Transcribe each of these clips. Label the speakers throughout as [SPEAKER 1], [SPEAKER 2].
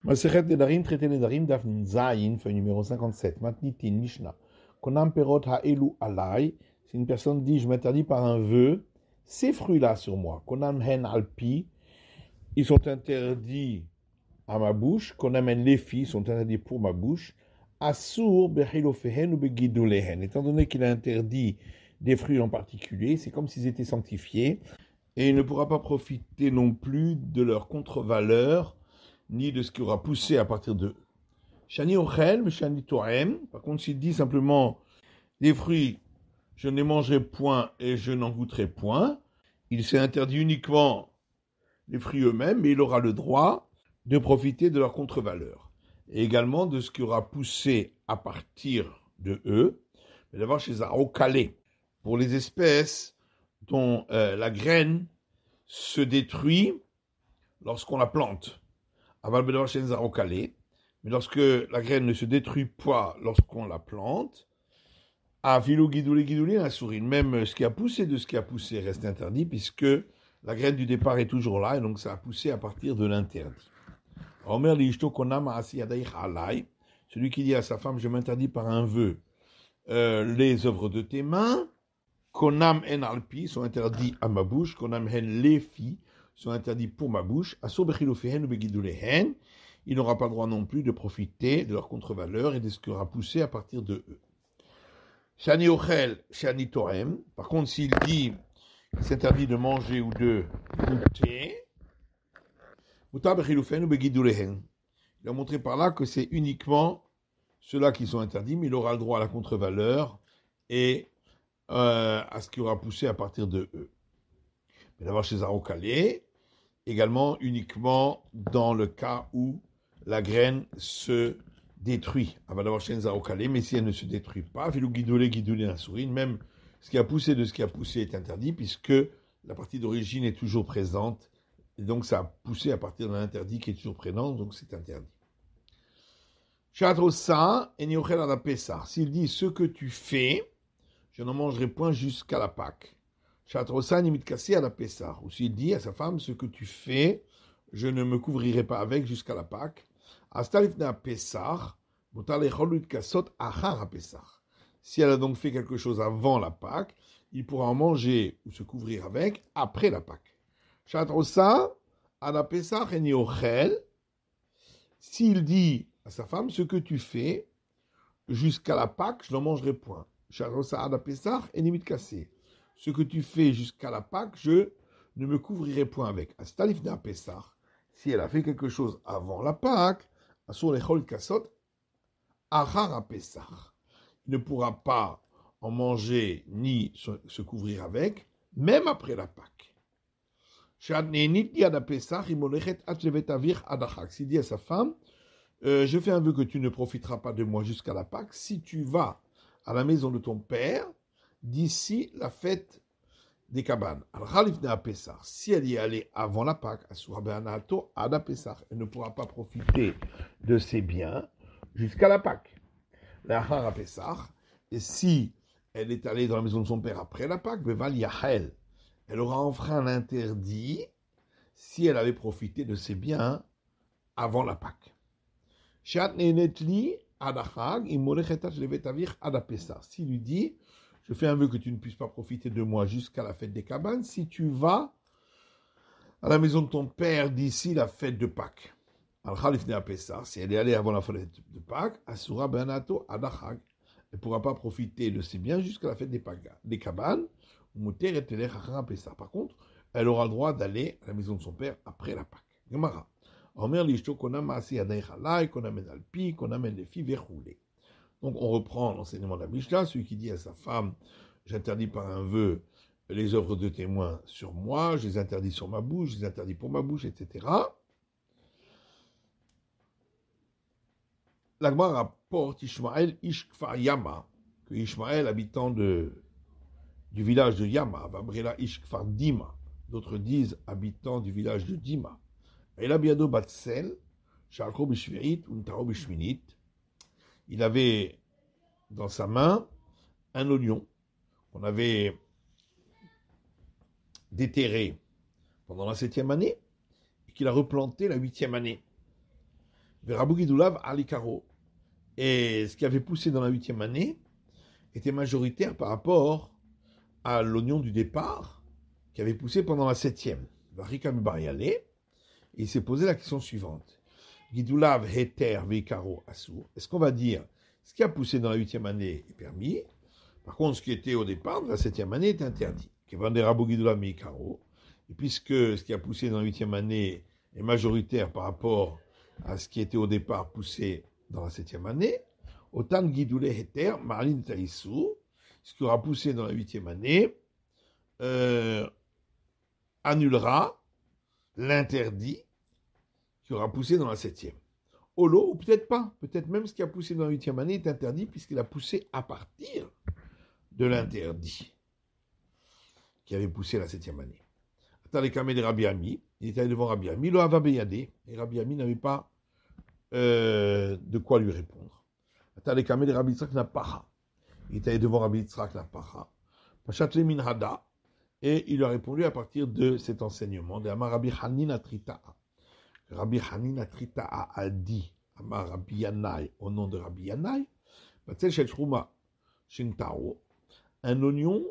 [SPEAKER 1] Masechet Nedarim, traité Nedarim, Daf Zayin, feuille numéro 57, Matnitin, Mishnah. Konam perot ha'elu alai, si une personne dit, je m'interdis par un vœu, ces fruits-là sur moi. Konam hen alpi, ils sont interdits à ma bouche. Konam hen lefi, ils sont interdits pour ma bouche. Asur behilofehen ou begidolehen. Étant donné qu'il a interdit des fruits en particulier, c'est comme s'ils étaient sanctifiés, et il ne pourra pas profiter non plus de leur contre-valeur, ni de ce qui aura poussé à partir de eux. Shani ochel, mais shani toem. Par contre, s'il dit simplement des fruits, je ne les mangerai point et je n'en goûterai point, il s'est interdit uniquement les fruits eux-mêmes, mais il aura le droit de profiter de leur contre-valeur. Et également de ce qui aura poussé à partir de eux, mais d'avoir chez Zaro calé. Pour les espèces dont la graine se détruit lorsqu'on la plante. Mais lorsque la graine ne se détruit pas lorsqu'on la plante, même ce qui a poussé de ce qui a poussé reste interdit, puisque la graine du départ est toujours là, et donc ça a poussé à partir de l'interdit. Celui qui dit à sa femme, je m'interdis par un vœu les œuvres de tes mains, konam en alpi sont interdits à ma bouche, konam en lefi sont interdits pour ma bouche, il n'aura pas le droit non plus de profiter de leur contre-valeur et de ce qui aura poussé à partir de eux. Shani ochel, shani toem. Par contre, s'il dit qu'il s'interdit de manger ou de goûter, il a montré par là que c'est uniquement ceux-là qui sont interdits, mais il aura le droit à la contre-valeur et à ce qui aura poussé à partir de eux. Mais d'avoir chez Zarokale, également uniquement dans le cas où la graine se détruit. Elle va d'avoir chez Zarokale, mais si elle ne se détruit pas, même ce qui a poussé de ce qui a poussé est interdit, puisque la partie d'origine est toujours présente, et donc ça a poussé à partir d'un interdit qui est toujours présent, donc c'est interdit. S'il dit ce que tu fais, je n'en mangerai point jusqu'à la Pâque. Ou s'il dit à sa femme, ce que tu fais, je ne me couvrirai pas avec jusqu'à la Pâque. Si elle a donc fait quelque chose avant la Pâque, il pourra en manger ou se couvrir avec après la Pâque. S'il dit à sa femme, ce que tu fais, jusqu'à la Pâque, je n'en mangerai point. Ce que tu fais jusqu'à la Pâque, je ne me couvrirai point avec. Si elle a fait quelque chose avant la Pâque, il ne pourra pas en manger ni se couvrir avec, même après la Pâque. S'il dit à sa femme, je fais un vœu que tu ne profiteras pas de moi jusqu'à la Pâque si tu vas à la maison de ton père d'ici la fête des cabanes. Si elle y est allée avant la Pâque, elle ne pourra pas profiter de ses biens jusqu'à la Pâque. Et si elle est allée dans la maison de son père après la Pâque, elle aura enfreint l'interdit si elle avait profité de ses biens avant la Pâque. S'il lui dit, je fais un vœu que tu ne puisses pas profiter de moi jusqu'à la fête des cabanes, si tu vas à la maison de ton père d'ici la fête de Pâques. Si elle est allée avant la fête de Pâques, elle ne pourra pas profiter de ses biens jusqu'à la fête des cabanes. Par contre, elle aura le droit d'aller à la maison de son père après la Pâque. Gemara. Donc on reprend l'enseignement de la Mishnah, celui qui dit à sa femme, j'interdis par un vœu les œuvres de témoins sur moi, je les interdis sur ma bouche, je les interdis pour ma bouche, etc. La Gemara rapporte Ishmael Ishkfar Yama, que Ishmael, habitant du village de Yama, Vabrela Ishkfar Dima, d'autres disent habitant du village de Dima. Il avait dans sa main un oignon qu'on avait déterré pendant la 7e année et qu'il a replanté la 8e année. Verabou Gidoulav Alikaro. Et ce qui avait poussé dans la 8e année était majoritaire par rapport à l'oignon du départ qui avait poussé pendant la 7e. Varikam Bariale. Et il s'est posé la question suivante. Gidoulav Heter Veikaro Assour. Est-ce qu'on va dire ce qui a poussé dans la 8e année est permis? Par contre, ce qui était au départ de la 7e année est interdit. Kevanderabo Gidoulav Veikaro. Et puisque ce qui a poussé dans la 8e année est majoritaire par rapport à ce qui était au départ poussé dans la 7e année, Otan Gidoule Heter Marlin Taïsou, ce qui aura poussé dans la 8e année, annulera l'interdit qui aura poussé dans la 7e. Olo, ou peut-être pas. Peut-être même ce qui a poussé dans la 8e année est interdit puisqu'il a poussé à partir de l'interdit qui avait poussé la 7e année. Attends, de Rabbi Ami, il est allé devant Rabbi Ami, le Havabeyadé, et Rabbi Ami n'avait pas de quoi lui répondre. Attends, de Rabbi Yitzhak Napaha, il est allé devant Rabbi Yitzhak Napaha, Pachat le Minhada, et il lui a répondu à partir de cet enseignement de Amar Rabbi Hanina Trita'a. Rabbi Hanina Trita'a a dit Amar Rabbi Yanai au nom de Rabbi Yanai, Batsel Shel Shrouma Shintao, un oignon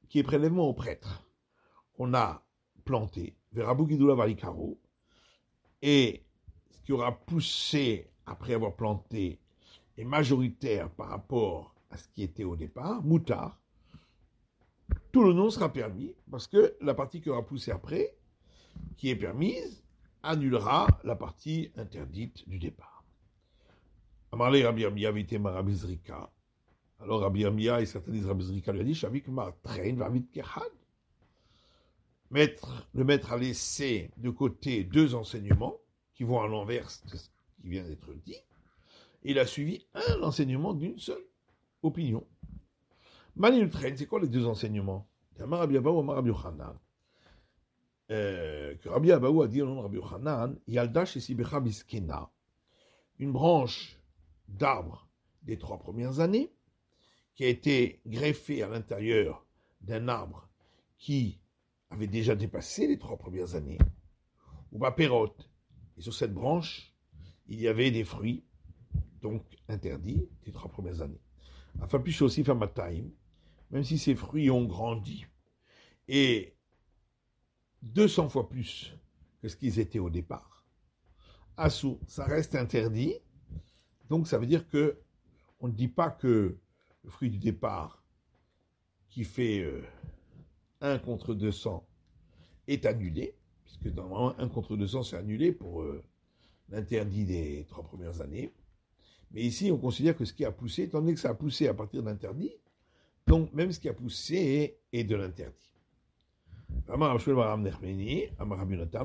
[SPEAKER 1] qui est prélèvement au prêtre, qu'on a planté, Verabou Gidoula Valikaro, et ce qui aura poussé après avoir planté est majoritaire par rapport à ce qui était au départ, moutard, tout le nom sera permis, parce que la partie qui aura poussé après, qui est permise, annulera la partie interdite du départ. Amarle Rabbi Amia vite Rabbi Zrika. Alors Rabbi Amia et certains disent Rabbi Zrika lui a dit Shavik Mar Train Vavit Kehad. Le maître a laissé de côté deux enseignements qui vont à l'inverse de ce qui vient d'être dit. Il a suivi un enseignement d'une seule opinion. Mani Train, c'est quoi les deux enseignements? Amar Rabbi Abaou, Amar Rabbi Yochanan. Que Rabbi Abaou a dit au nom de Rabbi Yochanan, Yalda Shesibecha Biskena, une branche d'arbre des 3 premières années, qui a été greffée à l'intérieur d'un arbre qui avait déjà dépassé les 3 premières années, ou Baperot, et sur cette branche, il y avait des fruits, donc interdits, des 3 premières années. Afin plus aussi Famataim, même si ces fruits ont grandi, et 200 fois plus que ce qu'ils étaient au départ, Assou, ça reste interdit, donc ça veut dire que on ne dit pas que le fruit du départ qui fait 1 contre 200 est annulé, puisque normalement 1 contre 200 c'est annulé pour l'interdit des 3 premières années. Mais ici on considère que ce qui a poussé, étant donné que ça a poussé à partir de l'interdit, donc même ce qui a poussé est de l'interdit.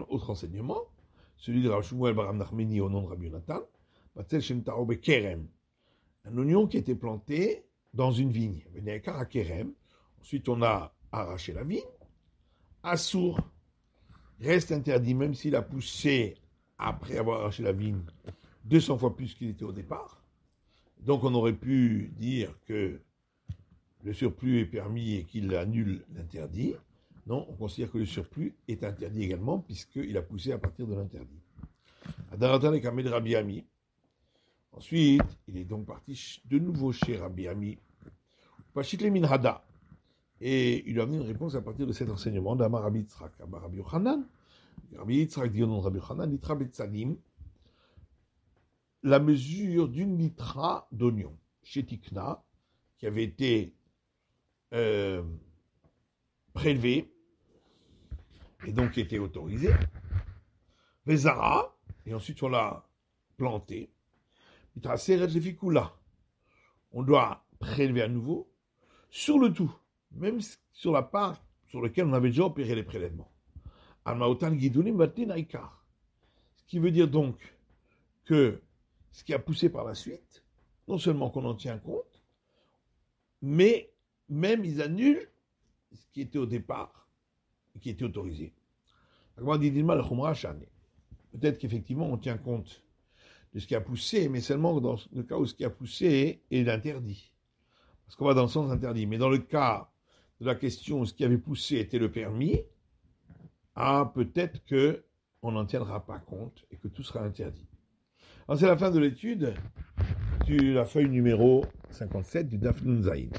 [SPEAKER 1] Autre enseignement, celui de Rav Shmuel Baram Nachmeni au nom de Rabbi Yonatan, un oignon qui était planté dans une vigne. Ensuite, on a arraché la vigne. Assour reste interdit, même s'il a poussé après avoir arraché la vigne 200 fois plus qu'il était au départ. Donc, on aurait pu dire que le surplus est permis et qu'il annule l'interdit. Non, on considère que le surplus est interdit également, puisqu'il a poussé à partir de l'interdit. Adaratan et Kamel Rabbi Ami. Ensuite, il est donc parti de nouveau chez Rabbi Ami. Pashit le Minhada. Et il lui a amené une réponse à partir de cet enseignement d'Amar Rabbi Yitzhak. Amar Rabbi Yochanan. Rabbi Yitzhak dit au nom de Rabbi Yochanan, litra betzalim, la mesure d'une litra d'oignon, chez Tikna, qui avait été prélevé et donc qui était autorisé. Vezara, et ensuite on l'a planté. On doit prélever à nouveau sur le tout, même sur la part sur laquelle on avait déjà opéré les prélèvements. Ce qui veut dire donc que ce qui a poussé par la suite, non seulement qu'on en tient compte, mais même ils annulent ce qui était au départ et qui était autorisé. Peut-être qu'effectivement on tient compte de ce qui a poussé, mais seulement dans le cas où ce qui a poussé est l'interdit. Parce qu'on va dans le sens interdit. Mais dans le cas de la question où ce qui avait poussé était le permis, peut-être qu'on n'en tiendra pas compte et que tout sera interdit. C'est la fin de l'étude, la feuille numéro 57 du Daf Nun Zayin.